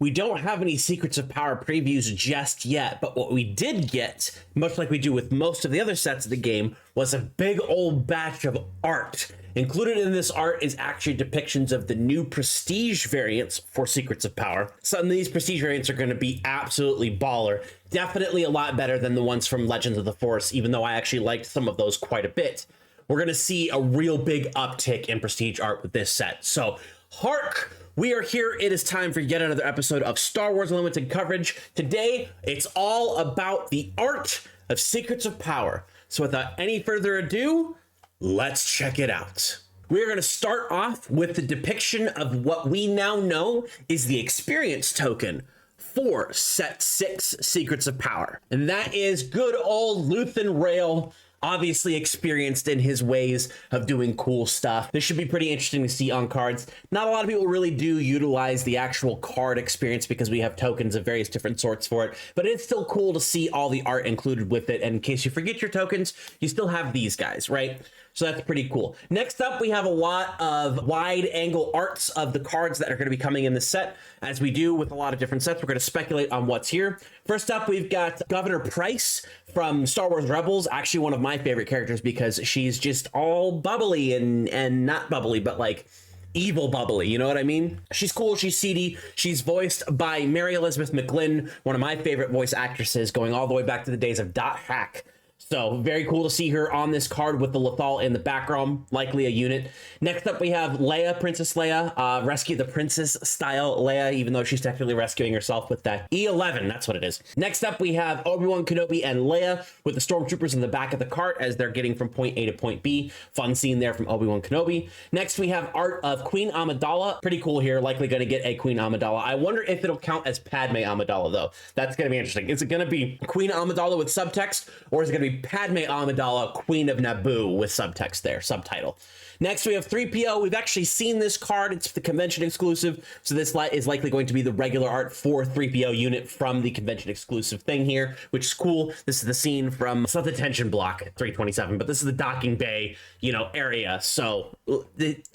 We don't have any Secrets of Power previews just yet, but what we did get, much like we do with most of the other sets of the game, was a big old batch of art. Included in this art is actually depictions of the new Prestige variants for Secrets of Power. Some of these Prestige variants are going to be absolutely baller. Definitely a lot better than the ones from Legends of the Force, even though I actually liked some of those quite a bit. We're going to see a real big uptick in Prestige art with this set. So, HARK, we are here. It is time for yet another episode of Star Wars Unlimited coverage. Today, it's all about the art of Secrets of Power. So without any further ado, let's check it out. We're going to start off with the depiction of what we now know is the experience token for Set 6 Secrets of Power. And that is good old Luthen Rail, obviously experienced in his ways of doing cool stuff. This should be pretty interesting to see on cards. Not a lot of people really do utilize the actual card experience because we have tokens of various different sorts for it, but it's still cool to see all the art included with it. And in case you forget your tokens, you still have these guys, right? So that's pretty cool. Next up, we have a lot of wide angle arts of the cards that are going to be coming in the set. As we do with a lot of different sets, we're going to speculate on what's here. First up, we've got Governor Price from Star Wars Rebels. Actually, one of my favorite characters because she's just all bubbly and not bubbly, but like evil bubbly, you know what I mean? She's cool, she's seedy. She's voiced by Mary Elizabeth McGlynn, one of my favorite voice actresses, going all the way back to the days of .hack. So very cool to see her on this card with the Lethal in the background, likely a unit. Next up, we have Leia, Princess Leia, Rescue the Princess style Leia, even though she's technically rescuing herself with that E11, that's what it is. Next up, we have Obi-Wan Kenobi and Leia with the Stormtroopers in the back of the cart as they're getting from point A to point B. Fun scene there from Obi-Wan Kenobi. Next, we have art of Queen Amidala. Pretty cool here, likely going to get a Queen Amidala. I wonder if it'll count as Padme Amidala, though. That's going to be interesting. Is it going to be Queen Amidala with subtext, or is it going to be Padme Amidala, Queen of Naboo with subtext there, subtitle? Next, we have 3PO. We've actually seen this card. It's the convention exclusive, so this is likely going to be the regular art for 3PO unit from the convention exclusive thing here, which is cool. This is the scene from, it's not the tension block 327, but this is the docking bay, area. So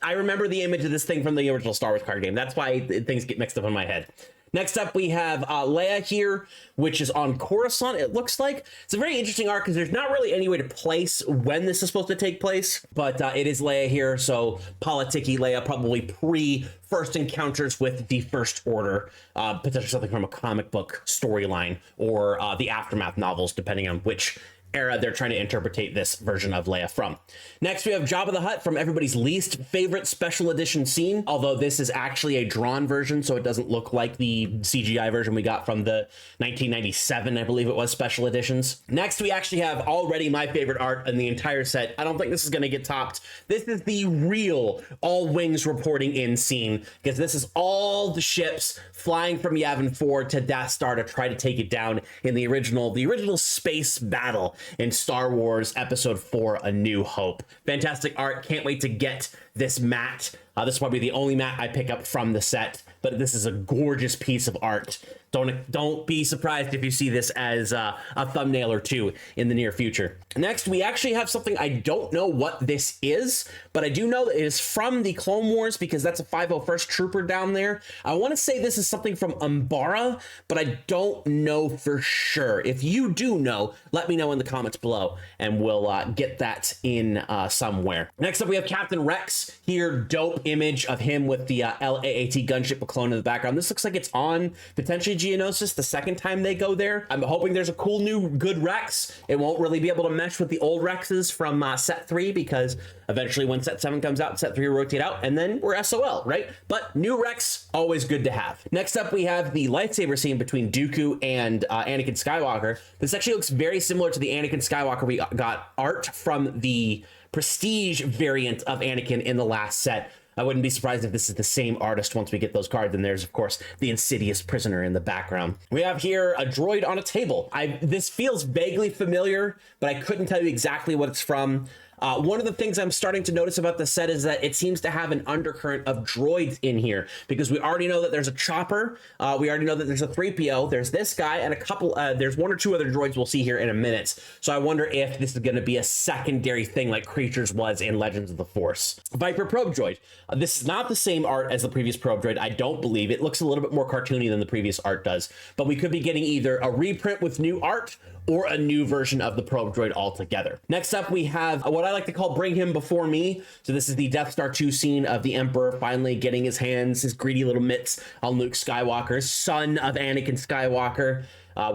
I remember the image of this thing from the original Star Wars card game. That's why things get mixed up in my head. Next up, we have Leia here, which is on Coruscant, it looks like. It's a very interesting art because there's not really any way to place when this is supposed to take place, but it is Leia here, so politicky Leia, probably pre-first encounters with the First Order, potentially something from a comic book storyline or the Aftermath novels, depending on which era they're trying to interpretate this version of Leia from. Next, we have Jabba the Hutt from everybody's least favorite special edition scene, although this is actually a drawn version, so it doesn't look like the CGI version we got from the 1997, I believe it was, special editions. Next, we actually have already my favorite art in the entire set. I don't think this is going to get topped. This is the real all wings reporting in scene, because this is all the ships flying from Yavin 4 to Death Star to try to take it down in the original space battle in Star Wars Episode 4, A New Hope. Fantastic art. Can't wait to get this mat. This is probably the only mat I pick up from the set, but this is a gorgeous piece of art. Don't be surprised if you see this as a thumbnail or two in the near future. Next, we actually have something I don't know what this is, but I do know that it is from the Clone Wars because that's a 501st Trooper down there. I want to say this is something from Umbara, but I don't know for sure. If you do know, let me know in the comments below, and we'll get that in somewhere. Next up, we have Captain Rex here. Dope image of him with the LAAT gunship clone in the background. This looks like it's on potentially Geonosis the second time they go there. I'm hoping there's a cool new good Rex. It won't really be able to mesh with the old Rexes from set 3 because eventually when set 7 comes out, set 3 will rotate out and then we're SOL, right? But new Rex, always good to have. Next up, we have the lightsaber scene between Dooku and Anakin Skywalker. This actually looks very similar to the Anakin Skywalker we got art from the Prestige variant of Anakin in the last set. I wouldn't be surprised if this is the same artist once we get those cards. And there's, of course, the insidious prisoner in the background. We have here a droid on a table. This feels vaguely familiar, but I couldn't tell you exactly what it's from. One of the things I'm starting to notice about the set is that it seems to have an undercurrent of droids in here, because we already know that there's a chopper, we already know that there's a 3PO, there's this guy, and a couple, there's one or two other droids we'll see here in a minute. So I wonder if this is going to be a secondary thing like Creatures was in Legends of the Force. Viper Probe Droid. This is not the same art as the previous Probe Droid, I don't believe. It looks a little bit more cartoony than the previous art does, but we could be getting either a reprint with new art or a new version of the Probe Droid altogether. Next up, we have what I like to call Bring Him Before Me. So this is the Death Star 2 scene of the Emperor finally getting his hands, his greedy little mitts on Luke Skywalker, son of Anakin Skywalker.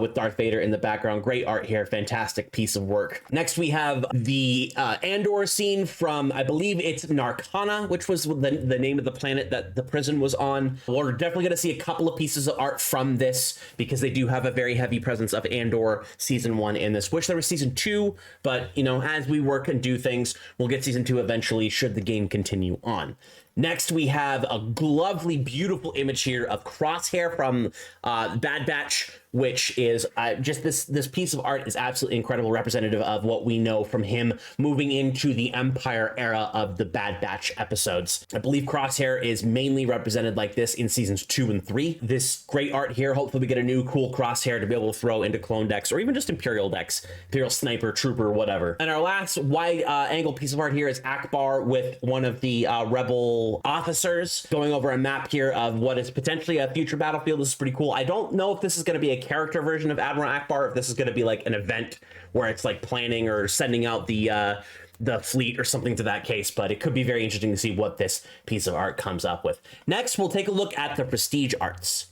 With Darth Vader in the background. Great art here, fantastic piece of work. Next, we have the Andor scene from, I believe it's Narcana, which was the name of the planet that the prison was on. We're definitely gonna see a couple of pieces of art from this, because they do have a very heavy presence of Andor season 1 in this. Wish there was season 2, but you know, as we work and do things, we'll get season 2 eventually, should the game continue on. Next, we have a lovely, beautiful image here of Crosshair from Bad Batch, which is just this piece of art is absolutely incredible, representative of what we know from him moving into the Empire era of the Bad Batch episodes. I believe Crosshair is mainly represented like this in seasons 2 and 3. This great art here, hopefully we get a new cool Crosshair to be able to throw into clone decks, or even just Imperial decks, Imperial Sniper, Trooper, whatever. And our last wide angle piece of art here is Akbar with one of the Rebel officers going over a map here of what is potentially a future battlefield. This is pretty cool. I don't know if this is going to be a character version of Admiral Akbar, if this is going to be like an event where it's like planning or sending out the fleet or something to that case, but it could be very interesting to see what this piece of art comes up with. Next, we'll take a look at the prestige arts.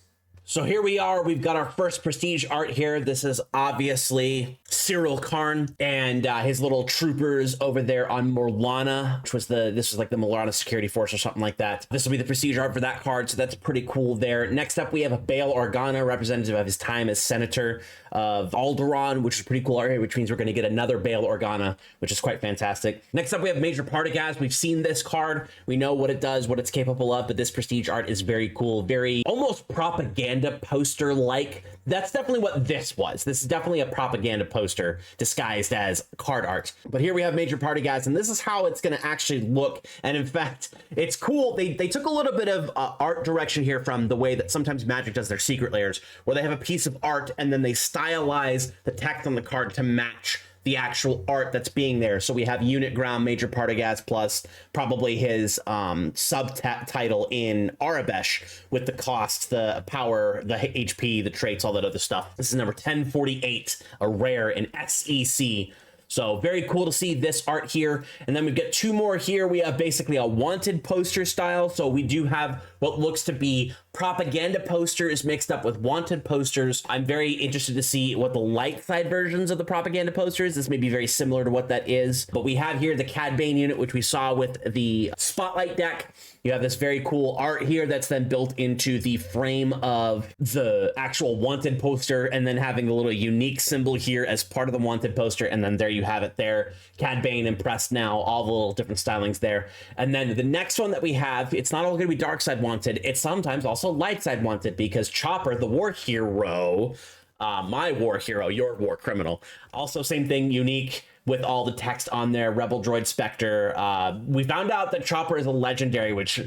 So here we are, we've got our first prestige art here. This is obviously Cyril Karn and his little troopers over there on Morlana, which was this was like the Morlana security force or something like that. This will be the prestige art for that card, so that's pretty cool there. Next up, we have a Bail Organa, representative of his time as senator of Alderaan, which is pretty cool art here, which means we're going to get another Bail Organa, which is quite fantastic. Next up, we have Major Partagaz. We've seen this card. We know what it does, what it's capable of, but this prestige art is very cool, very almost propaganda poster-like. That's definitely what this was. This is definitely a propaganda poster disguised as card art. But here we have Major Partagaz, and this is how it's going to actually look. And in fact, it's cool. They took a little bit of art direction here from the way that sometimes Magic does their secret layers, where they have a piece of art and then they stylize the text on the card to match the actual art that's being there. So we have Unit Ground Major Partagaz plus probably his subtitle in Arabesh with the cost, the power, the HP, the traits, all that other stuff. This is number 1048, a rare in SEC. So very cool to see this art here. And then we get two more here. We have basically a wanted poster style. So we do have what looks to be propaganda posters mixed up with wanted posters. I'm very interested to see what the light side versions of the propaganda posters. This may be very similar to what that is. But we have here the Cad Bane unit, which we saw with the Spotlight deck. You have this very cool art here that's then built into the frame of the actual wanted poster, and then having a little unique symbol here as part of the wanted poster. And then there you have it there. Cad Bane impressed now, all the little different stylings there. And then the next one that we have, it's not all going to be dark side wanted. It's sometimes also light side wanted, because Chopper, the war hero, my war hero, your war criminal, also same thing, unique, with all the text on there. Rebel Droid Spectre. We found out that Chopper is a legendary, which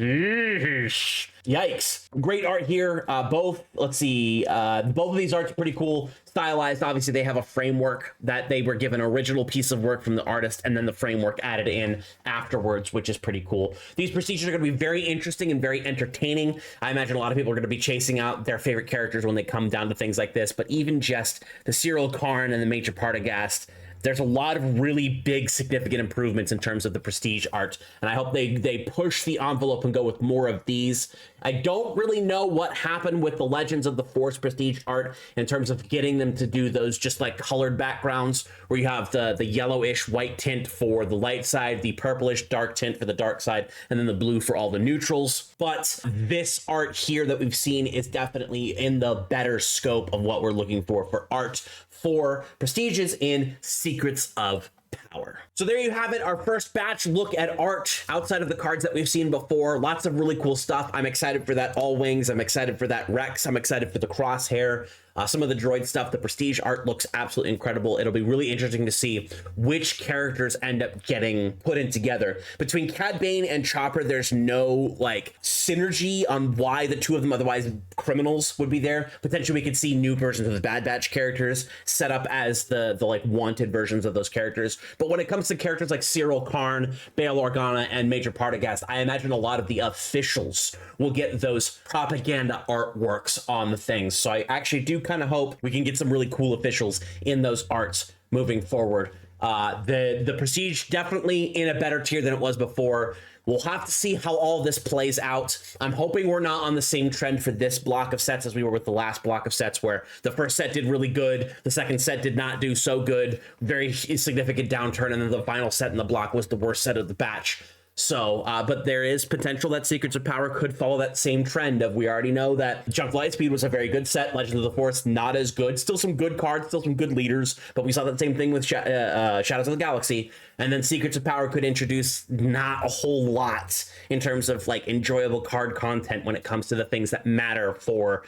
yikes. Great art here. Both, let's see, both of these arts are pretty cool, stylized. Obviously they have a framework that they were given, original piece of work from the artist, and then the framework added in afterwards, which is pretty cool. These procedures are going to be very interesting and very entertaining. I imagine a lot of people are going to be chasing out their favorite characters when they come down to things like this, but even just the Cyril Karn and the Major Partagaz, there's a lot of really big, significant improvements in terms of the prestige art, and I hope they push the envelope and go with more of these. I don't really know what happened with the Legends of the Force prestige art in terms of getting them to do those just like colored backgrounds, where you have the yellowish white tint for the light side, the purplish dark tint for the dark side, and then the blue for all the neutrals. But this art here that we've seen is definitely in the better scope of what we're looking for art for prestiges in Secrets of Power. Power. So there you have it, our first batch look at art outside of the cards that we've seen before. Lots of really cool stuff. I'm excited for that All Wings. I'm excited for that Rex. I'm excited for the Crosshair. Some of the droid stuff, the prestige art looks absolutely incredible. It'll be really interesting to see which characters end up getting put in together. Between Cad Bane and Chopper, there's no like synergy on why the two of them, otherwise criminals, would be there. Potentially we could see new versions of the Bad Batch characters set up as the like wanted versions of those characters. But when it comes to characters like Cyril Karn, Bail Organa, and Major Partagast, I imagine a lot of the officials will get those propaganda artworks on the things. So I actually do kind of hope we can get some really cool officials in those arts moving forward. The Prestige definitely in a better tier than it was before. We'll have to see how all this plays out. I'm hoping we're not on the same trend for this block of sets as we were with the last block of sets, where the first set did really good, the second set did not do so good, very significant downturn, and then the final set in the block was the worst set of the batch. So, but there is potential that Secrets of Power could follow that same trend of, we already know that Junk Lightspeed was a very good set, Legends of the Force not as good, still some good cards, still some good leaders, but we saw that same thing with Shadows of the Galaxy, and then Secrets of Power could introduce not a whole lot in terms of like enjoyable card content when it comes to the things that matter for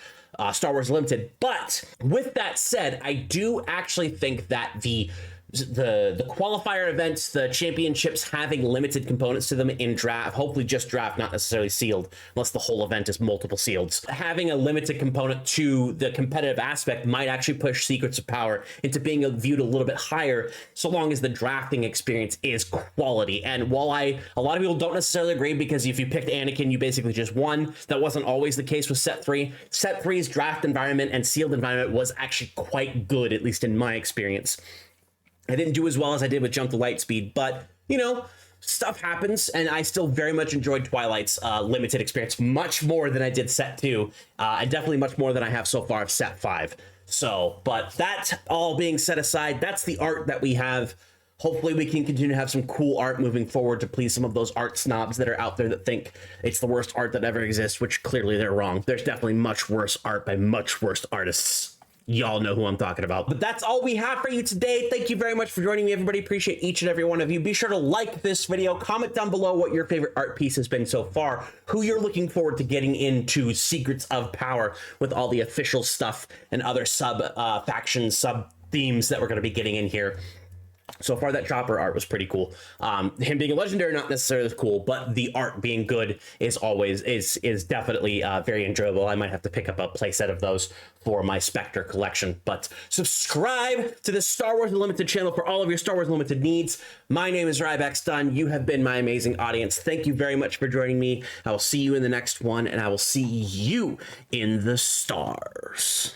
Star Wars Limited. But with that said, I do actually think that the qualifier events, the championships having limited components to them in draft, hopefully just draft, not necessarily sealed, unless the whole event is multiple sealeds. Having a limited component to the competitive aspect might actually push Secrets of Power into being viewed a little bit higher, so long as the drafting experience is quality. And while a lot of people don't necessarily agree, because if you picked Anakin, you basically just won. That wasn't always the case with Set 3. Set 3's draft environment and sealed environment was actually quite good, at least in my experience. I didn't do as well as I did with Jump to Lightspeed, but, you know, stuff happens, and I still very much enjoyed Twilight's limited experience much more than I did Set 2, and definitely much more than I have so far of Set 5. So, but that all being set aside, that's the art that we have. Hopefully we can continue to have some cool art moving forward to please some of those art snobs that are out there that think it's the worst art that ever exists, which clearly they're wrong. There's definitely much worse art by much worse artists. Y'all know who I'm talking about. But that's all we have for you today. Thank you very much for joining me, everybody. Appreciate each and every one of you. Be sure to like this video, comment down below what your favorite art piece has been so far, who you're looking forward to getting into Secrets of Power with all the official stuff and other factions, sub themes that we're going to be getting in here. So far, that Chopper art was pretty cool. Him being a legendary, not necessarily cool, but the art being good is definitely very enjoyable. I might have to pick up a playset of those for my Spectre collection. But subscribe to the Star Wars Unlimited channel for all of your Star Wars Unlimited needs. My name is RybackStun. You have been my amazing audience. Thank you very much for joining me. I will see you in the next one, and I will see you in the stars.